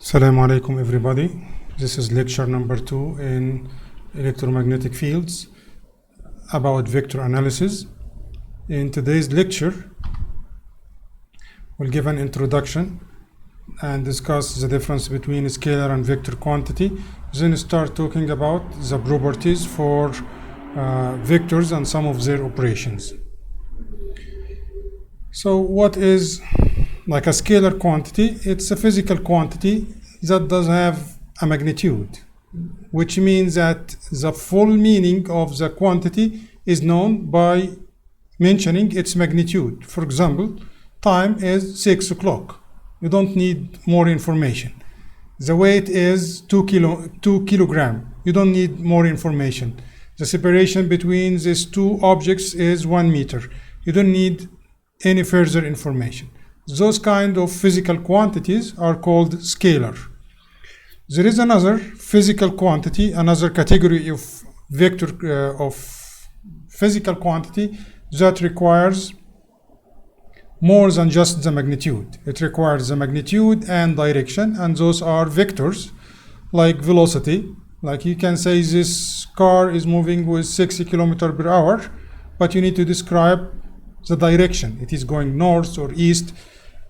Assalamu alaikum everybody. This is lecture number 2 in electromagnetic fields about vector analysis. In today's lecture, we'll give an introduction and discuss the difference between scalar and vector quantity, then start talking about the properties for vectors and some of their operations. So what is like a scalar quantity? It's a physical quantity that does have a magnitude, which means that the full meaning of the quantity is known by mentioning its magnitude. For example, time is 6 o'clock. You don't need more information. The weight is 2 kilograms. You don't need more information. The separation between these two objects is 1 meter. You don't need any further information. Those kind of physical quantities are called scalar. There is another physical quantity, another category of vector of physical quantity that requires more than just the magnitude. It requires the magnitude and direction, and those are vectors like velocity. Like you can say this car is moving with 60 kilometers per hour, but you need to describe the direction. It is going north or east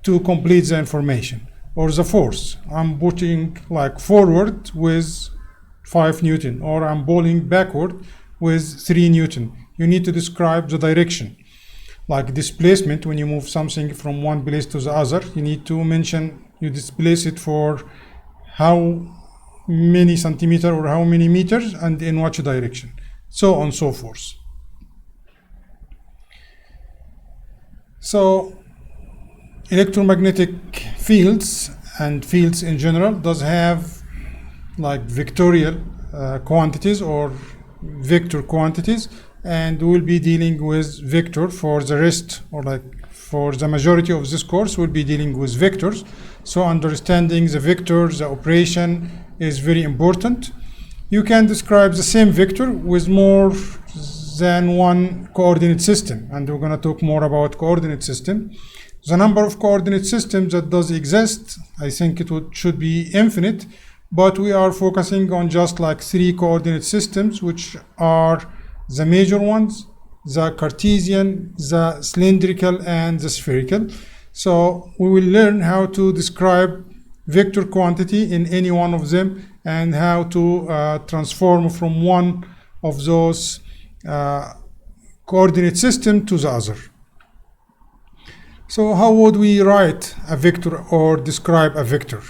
to complete the information. Or the force. I'm putting like forward with 5 Newton, or I'm bowling backward with 3 Newton. You need to describe the direction. Like displacement, when you move something from one place to the other, you need to mention you displace it for how many centimeters or how many meters and in which direction, so on and so forth. So electromagnetic fields and fields in general does have like vectorial quantities or vector quantities, and we'll be dealing with vector for the rest, or like for the majority of this course we'll be dealing with vectors. So understanding the vector, the operation is very important. You can describe the same vector with more than one coordinate system, and we're going to talk more about coordinate system. The number of coordinate systems that does exist, I think should be infinite, but we are focusing on just like 3 coordinate systems, which are the major ones: the Cartesian, the cylindrical, and the spherical. So we will learn how to describe vector quantity in any one of them, and how to transform from one of those coordinate system to the other. So how would we write a vector or describe a vector?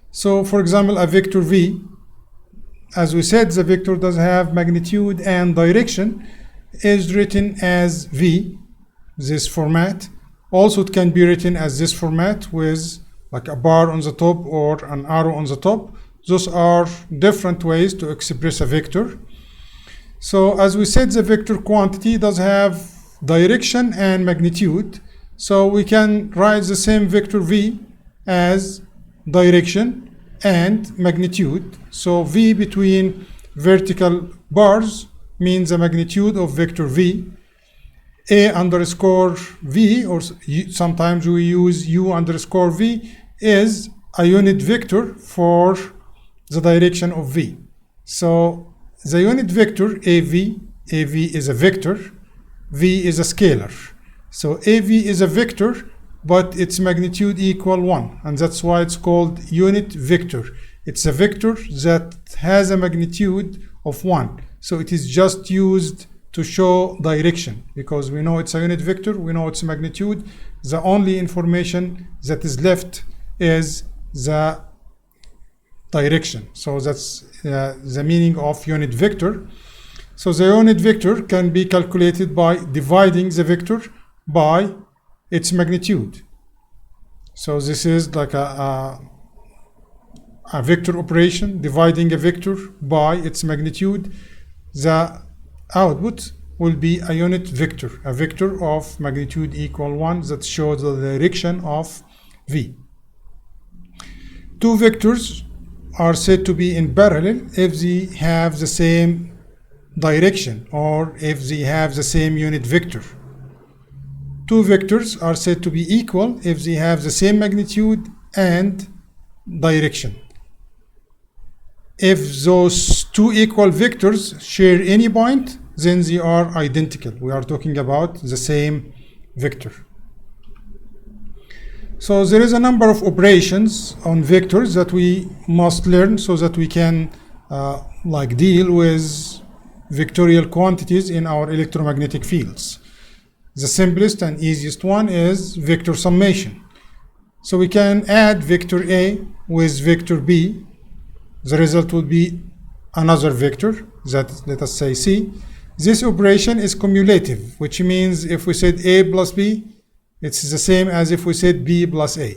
So for example, a vector v, as we said, the vector does have magnitude and direction, is written as v, this format. Also it can be written as this format with like a bar on the top or an arrow on the top. Those are different ways to express a vector. So as we said, the vector quantity does have direction and magnitude. So we can write the same vector v as direction and magnitude. So v between vertical bars means the magnitude of vector v. A underscore v, or sometimes we use u underscore v, is a unit vector for the direction of v. So the unit vector av is a vector, v is a scalar. So AV is a vector, but its magnitude equal 1, and that's why it's called unit vector. It's a vector that has a magnitude of 1. So it is just used to show direction, because we know it's a unit vector, we know its magnitude. The only information that is left is the direction. So that's the meaning of unit vector. So the unit vector can be calculated by dividing the vector by its magnitude. So this is like a vector operation, dividing a vector by its magnitude. The output will be a unit vector, a vector of magnitude equal 1 that shows the direction of v. 2 vectors are said to be in parallel if they have the same direction, or if they have the same unit vector. 2 vectors are said to be equal if they have the same magnitude and direction. if those two equal vectors share any point, then they are identical. We are talking about the same vector. So there is a number of operations on vectors that we must learn so that we can deal with vectorial quantities in our electromagnetic fields. The simplest and easiest one is vector summation. So we can add vector A with vector B. The result would be another vector that, let us say, C. This operation is cumulative, which means if we said A plus B, it's the same as if we said B plus A.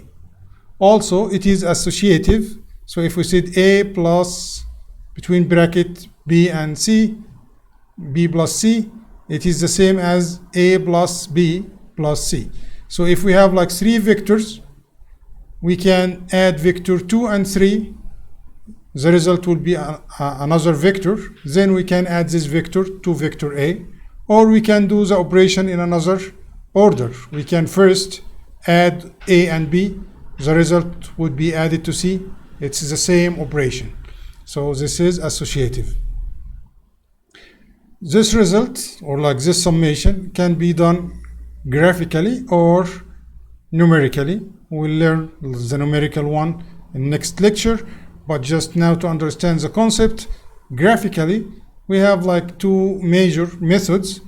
Also, it is associative. So if we said A plus, between bracket B and C, B plus C, it is the same as A plus B plus C. So if we have like three vectors, we can add vector 2 and 3. The result will be another vector. Then we can add this vector to vector A, or we can do the operation in another order. We can first add A and B. The result would be added to C. It's the same operation. So this is associative. This result, or like this summation, can be done graphically or numerically. We'll learn the numerical one in next lecture, but just now to understand the concept, graphically, we have like two major methods.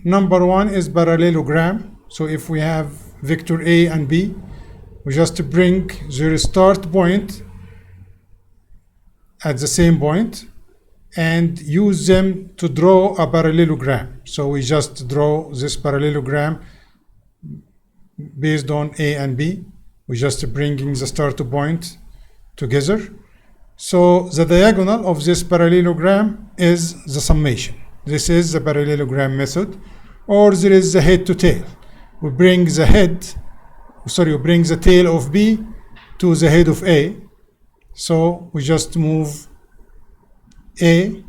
Number one is parallelogram. So if we have vector A and B, we just bring their start point at the same point and use them to draw a parallelogram. So we just draw this parallelogram based on A and B. We're just bringing the start point together. So the diagonal of this parallelogram is the summation. This is the parallelogram method. Or there is the head to tail. We bring the tail of B to the head of A. So we just move B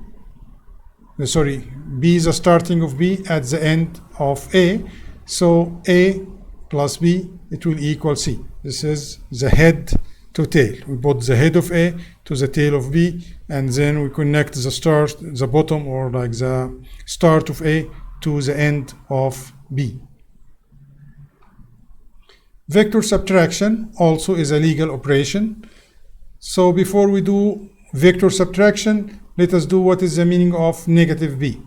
is the starting of B at the end of A. So A plus B, it will equal C. This is the head to tail. We put the head of A to the tail of B, and then we connect the bottom, or like the start of A to the end of B. Vector subtraction also is a legal operation. So before we do vector subtraction, let us do what is the meaning of negative B.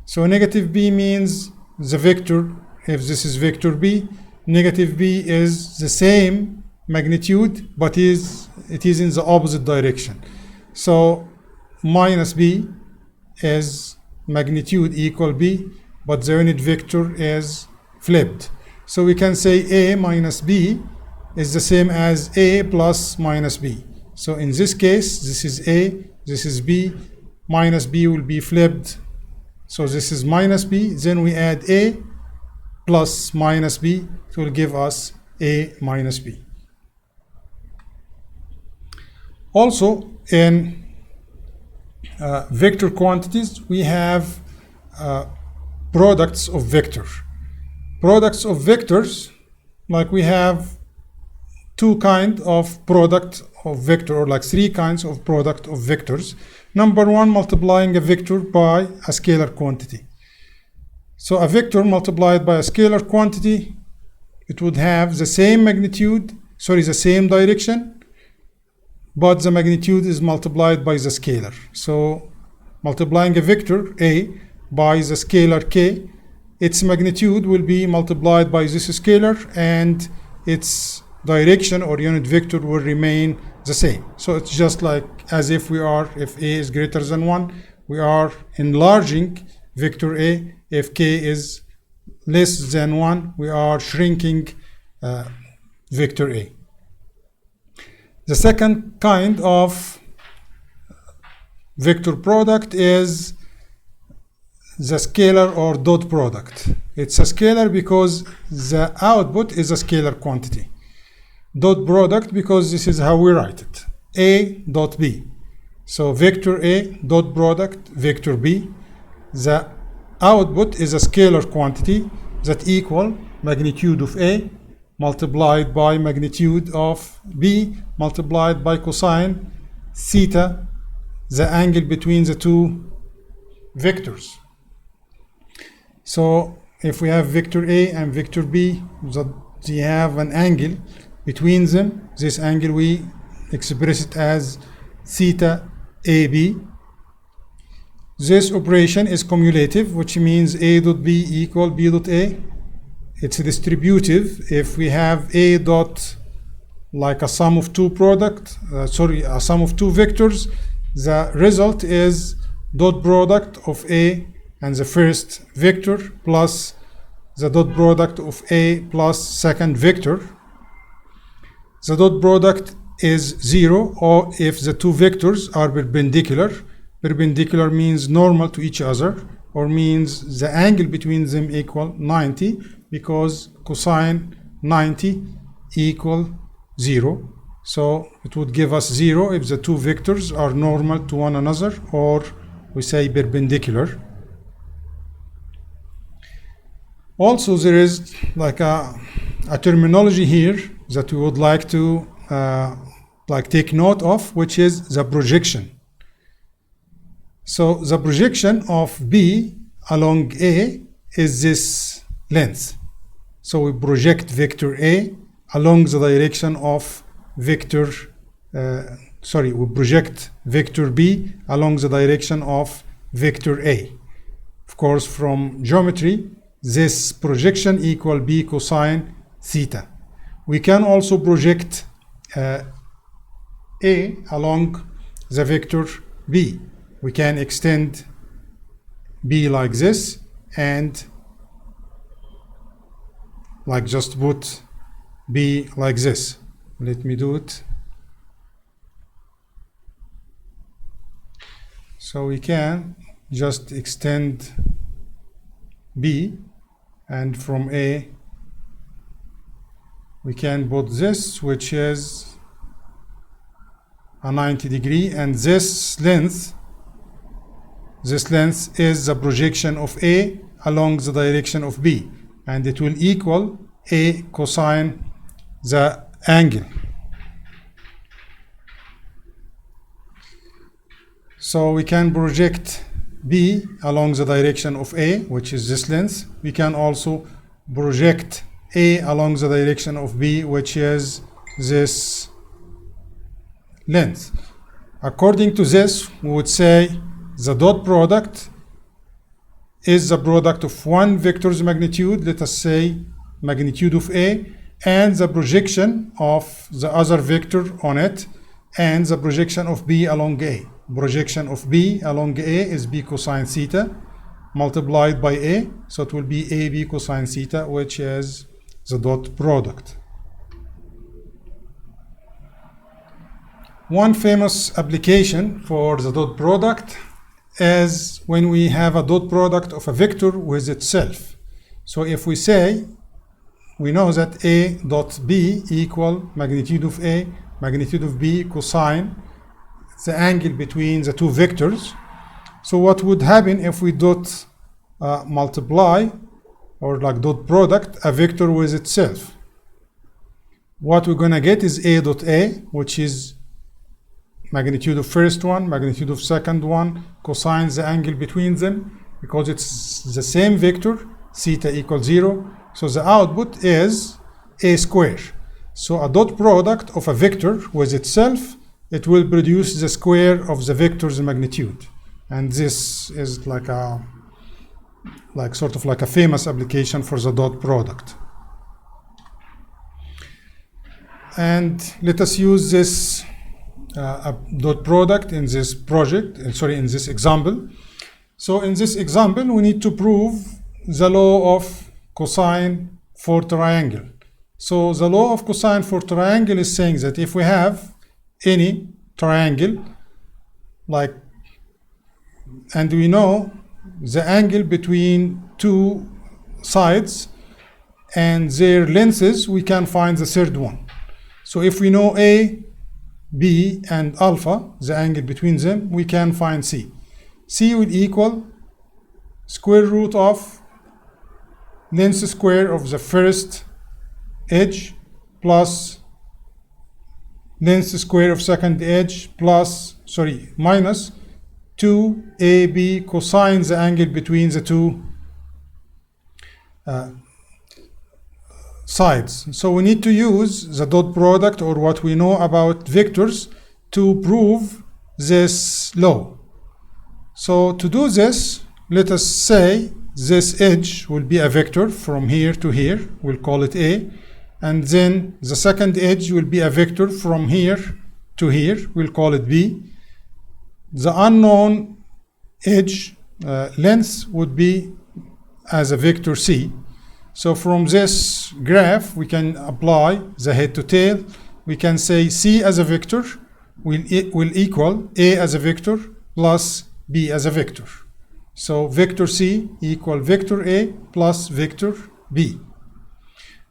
So negative B means the vector, if this is vector B, negative B is the same magnitude, but it is in the opposite direction. So minus B is magnitude equal B, but the unit vector is flipped. So we can say A minus B is the same as A plus minus B. So in this case, this is A, this is B, minus B will be flipped. So this is minus B, then we add A plus minus B, it will give us A minus B. Also, in vector quantities, we have products of vectors. Products of vectors, like we have two kinds of product of vector, or like three kinds of product of vectors. Number one, multiplying a vector by a scalar quantity. So a vector multiplied by a scalar quantity, it would have the same magnitude, the same direction, but the magnitude is multiplied by the scalar. So multiplying a vector A by the scalar K, its magnitude will be multiplied by this scalar, and its direction or unit vector will remain the same. So it's just like as if if A is greater than 1, we are enlarging vector A. If K is less than 1, we are shrinking vector A. The second kind of vector product is the scalar or dot product. It's a scalar because the output is a scalar quantity. Dot product because this is how we write it. A dot B. So vector A dot product vector B. The output is a scalar quantity that equal magnitude of A multiplied by magnitude of B multiplied by cosine theta the angle between the two vectors. So if we have vector A and vector B, they have an angle between them. This angle we express it as theta AB. This operation is cumulative, which means A dot B equal B dot A. It's distributive. If we have A dot like a sum of two a sum of two vectors, the result is dot product of A and the first vector plus the dot product of A plus second vector. The dot product is 0, or if the two vectors are perpendicular. Perpendicular means normal to each other, or means the angle between them equal 90, because cosine 90 equal 0. So it would give us 0 if the two vectors are normal to one another, or we say perpendicular. Also, there is like a terminology here that we would like to take note of, which is the projection. So the projection of B along A is this length. So we project vector A along the direction of vector, we project vector B along the direction of vector A. Of course, from geometry, this projection equal B cosine theta. We can also project A along the vector B. We can extend B like this and just put B like this. Let me do it. So we can just extend B, and from A we can put this, which is a 90 degree, and this length is the projection of A along the direction of B, and it will equal A cosine the angle. So we can project B along the direction of A, which is this length. We can also project A along the direction of B, which is this length. According to this, we would say the dot product is the product of one vector's magnitude, let us say magnitude of A, and the projection of the other vector on it, and the projection of B along A. Projection of B along A is B cosine theta multiplied by A, so it will be AB cosine theta, which is the dot product. One famous application for the dot product is when we have a dot product of a vector with itself. So if we say, we know that A dot B equal magnitude of A, magnitude of B cosine the angle between the two vectors. So what would happen if we dot multiply, or dot product, a vector with itself? What we're gonna get is A dot A, which is magnitude of first one, magnitude of second one, cosine the angle between them, because it's the same vector, theta equals 0. So the output is A square. So a dot product of a vector with itself, it will produce the square of the vector's magnitude. And this is like a famous application for the dot product. And let us use this dot product in this project, in this example. So in this example, we need to prove the law of cosine for triangle. So the law of cosine for triangle is saying that if we have any triangle, and we know the angle between two sides and their lengths, we can find the third one. So if we know A, B, and alpha, the angle between them, we can find C. C will equal square root of length square of the first edge plus length square of second edge minus 2ab cosine the angle between the two sides. So we need to use the dot product, or what we know about vectors, to prove this law. So to do this, let us say this edge will be a vector from here to here, we'll call it A, and then the second edge will be a vector from here to here, we'll call it B. The unknown edge length would be as a vector C. So from this graph we can apply the head to tail. We can say C as a vector will equal A as a vector plus B as a vector. So vector C equal vector A plus vector B.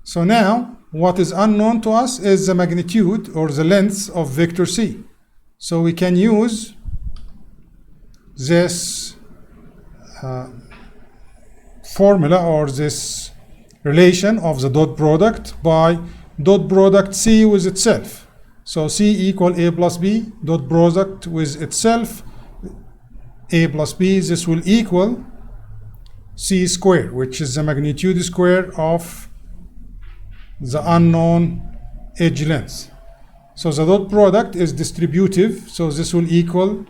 So now what is unknown to us is the magnitude or the length of vector C. So we can use this formula or this relation of the dot product by dot product C with itself. So C equal A plus B, dot product with itself, A plus B, this will equal C square, which is the magnitude square of the unknown edge length. So the dot product is distributive, so this will equal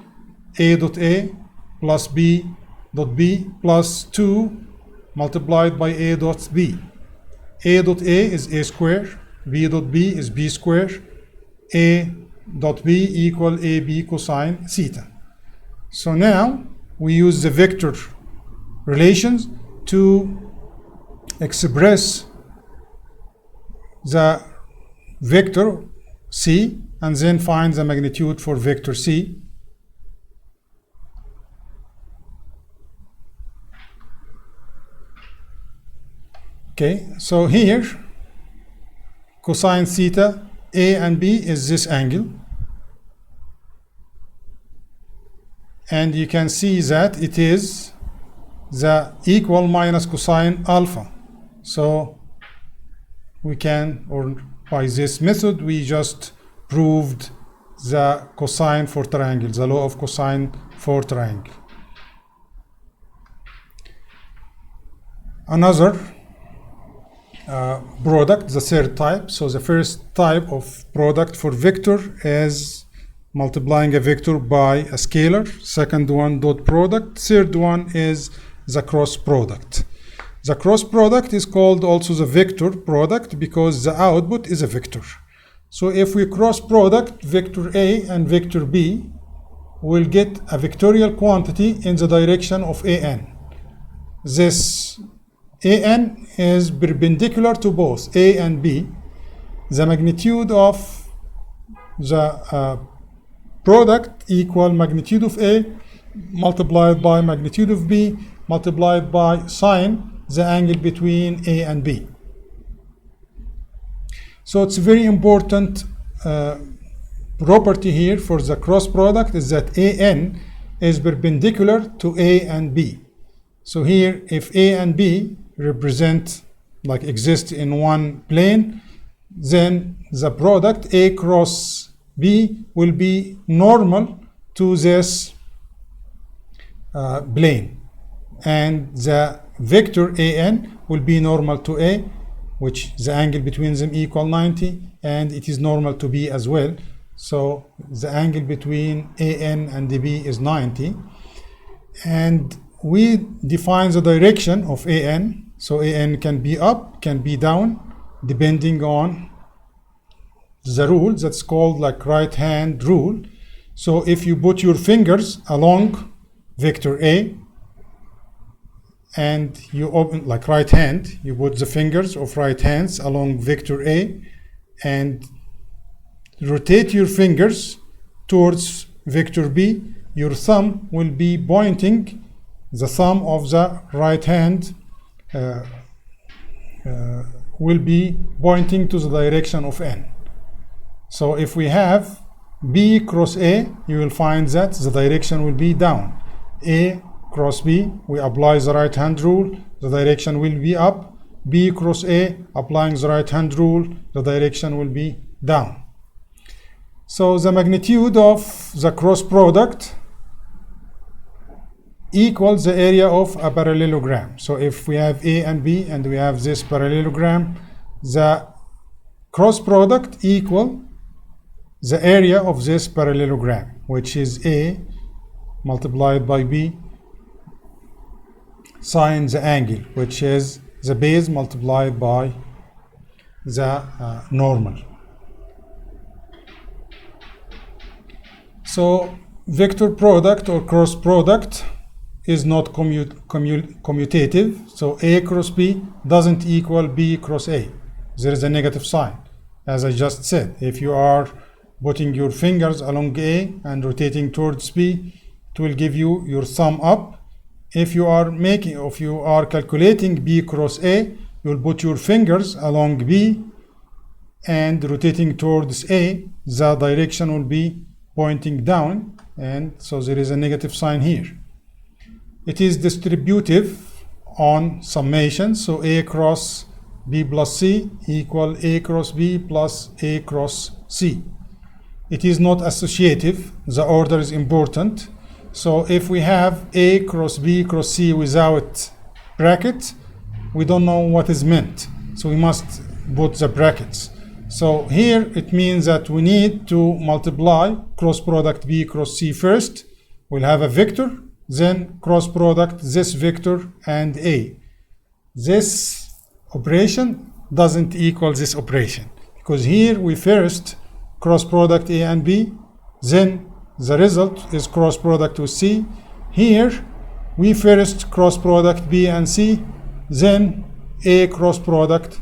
A dot A plus B dot B plus 2 multiplied by A dot B. A dot A is A square, B dot B is B square, A dot B equal AB cosine theta. So now we use the vector relations to express the vector C and then find the magnitude for vector C. Okay, so here cosine theta A and B is this angle, and you can see that it is the equal minus cosine alpha. So we can, or by this method, we just proved the cosine for triangle, the law of cosine for triangle. Another product, the third type. So the first type of product for vector is multiplying a vector by a scalar. Second one, dot product. Third one is the cross product. The cross product is called also the vector product because the output is a vector. So if we cross product vector A and vector B, we'll get a vectorial quantity in the direction of AN. This AN is perpendicular to both A and B. The magnitude of the product equal magnitude of A multiplied by magnitude of B multiplied by sine the angle between A and B. So it's a very important property here for the cross product is that AN is perpendicular to A and B. So here if A and B represent, like exist in one plane, then the product A cross B will be normal to this plane, and the vector AN will be normal to A, which the angle between them equal 90, and it is normal to B as well. So the angle between AN and B is 90, and we define the direction of AN. So AN can be up, can be down, depending on the rule that's called like right hand rule. So if you put your fingers along vector A and you open like right hand, you put the fingers of right hands along vector A and rotate your fingers towards vector B, your thumb will be pointing, the thumb of the right hand will be pointing to the direction of N. So if we have B cross A, you will find that the direction will be down. A cross B, we apply the right hand rule, the direction will be up. B cross A, applying the right hand rule, the direction will be down. So the magnitude of the cross product equals the area of a parallelogram. So if we have A and B and we have this parallelogram, the cross product equal the area of this parallelogram, which is A multiplied by B sine the angle, which is the base multiplied by the normal. So vector product or cross product is not commutative. So A cross B doesn't equal B cross A. There is a negative sign. As I just said, if you are putting your fingers along A and rotating towards B, it will give you your thumb up. If you are calculating B cross A, you will put your fingers along B and rotating towards A, the direction will be pointing down, and so there is a negative sign here. It is distributive on summation, so A cross B plus C equal A cross B plus A cross C. It is not associative, the order is important. So if we have A cross B cross C without bracket, we don't know what is meant, so we must put the brackets. So here it means that we need to multiply cross product B cross C first. We'll have a vector, then cross product this vector and A. This operation doesn't equal this operation, because here we first cross product A and B, then the result is cross product with C. Here we first cross product B and C, then A cross product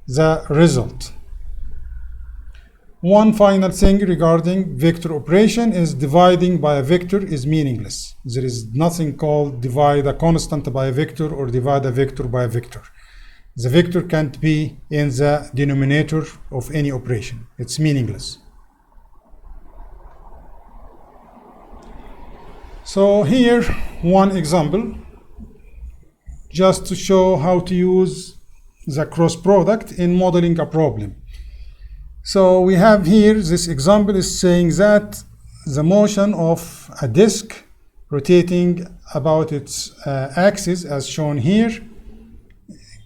the result. One final thing regarding vector operation is dividing by a vector is meaningless. There is nothing called divide a constant by a vector or divide a vector by a vector. The vector can't be in the denominator of any operation. It's meaningless. So here one example just to show how to use the cross product in modeling a problem. So we have here, this example is saying that the motion of a disk rotating about its axis as shown here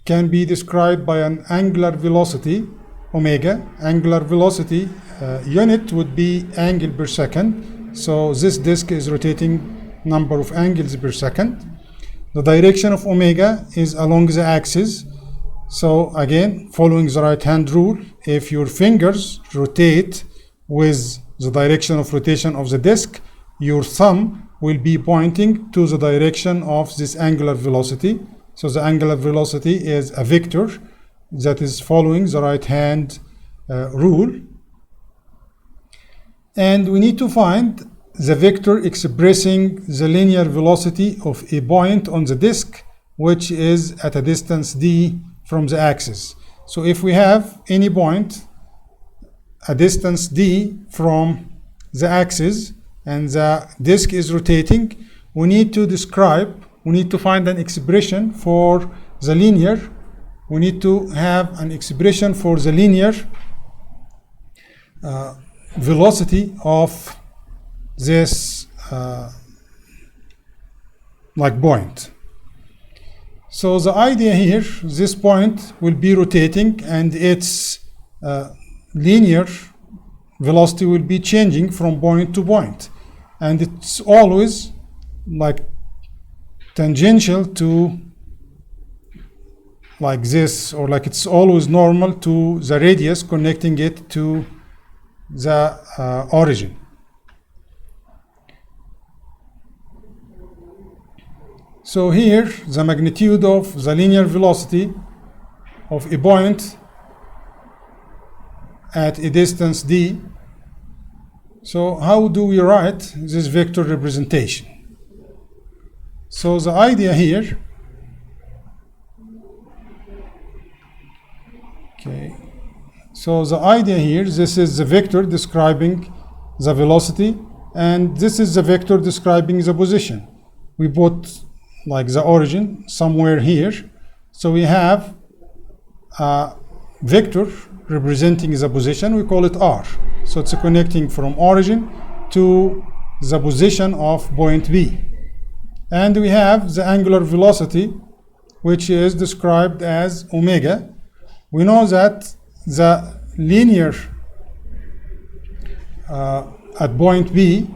can be described by an angular velocity omega. Angular velocity unit would be angle per second. So this disk is rotating number of angles per second. The direction of omega is along the axis. So again, following the right hand rule, if your fingers rotate with the direction of rotation of the disk, your thumb will be pointing to the direction of this angular velocity. So the angular velocity is a vector that is following the right hand rule. And we need to find the vector expressing the linear velocity of a point on the disk, which is at a distance d from the axis. So if we have any point, a distance d from the axis, and the disk is rotating, we need to find an expression for the linear. We need to have an expression for the linear velocity of this point. So the idea here, this point will be rotating and its linear velocity will be changing from point to point, and it's always like tangential to like this, or like it's always normal to the radius connecting it to the origin. So here, the magnitude of the linear velocity of a point at a distance d. So how do we write this vector representation? So the idea here, this is the vector describing the velocity, and this is the vector describing the position. We put like the origin somewhere here. So we have a vector representing the position, we call it r. So it's connecting from origin to the position of point B. And we have the angular velocity, which is described as omega. We know that the linear at point B,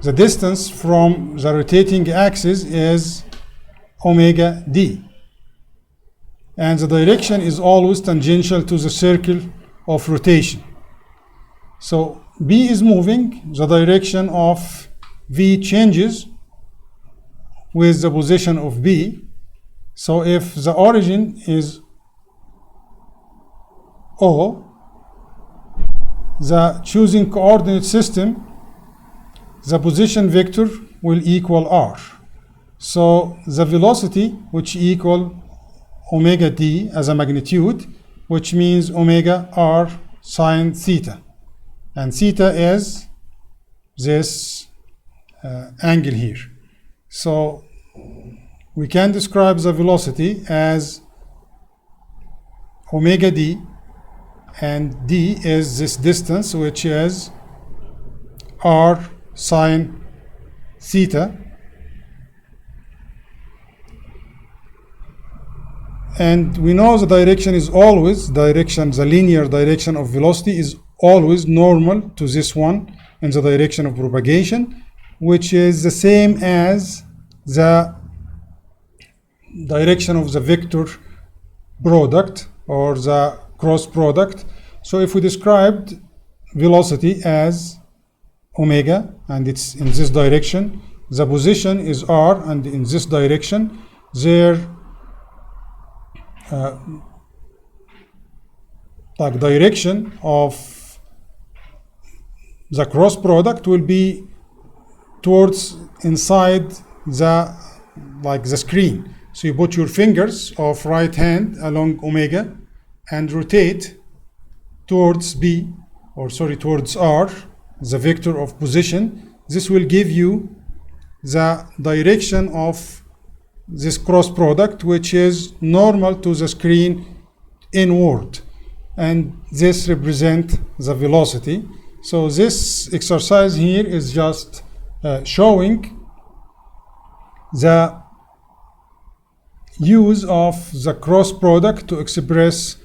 the distance from the rotating axis is omega d. And the direction is always tangential to the circle of rotation. So B is moving, the direction of V changes with the position of B. So if the origin is O, the choosing coordinate system, the position vector will equal r. So the velocity, which equal omega d as a magnitude, which means omega r sine theta. And theta is this angle here. So we can describe the velocity as omega d, and d is this distance, which is r sine theta. And we know the direction is always, the linear direction of velocity is always normal to this one in the direction of propagation, which is the same as the direction of the vector product or the cross product. So if we described velocity as omega and it's in this direction, the position is r, and in this direction their like direction of the cross product will be towards inside the the screen. So you put your fingers of right hand along omega and rotate towards B, or sorry, towards R, the vector of position. This will give you the direction of this cross product, which is normal to the screen inward, and this represents the velocity. So this exercise here is just showing the use of the cross product to express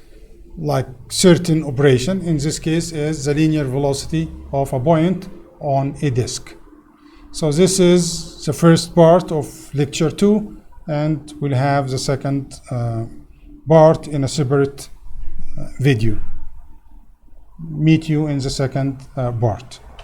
certain operation. In this case is the linear velocity of a point on a disk. So this is the first part of lecture 2, and we'll have the second part in a separate video. Meet you in the second part.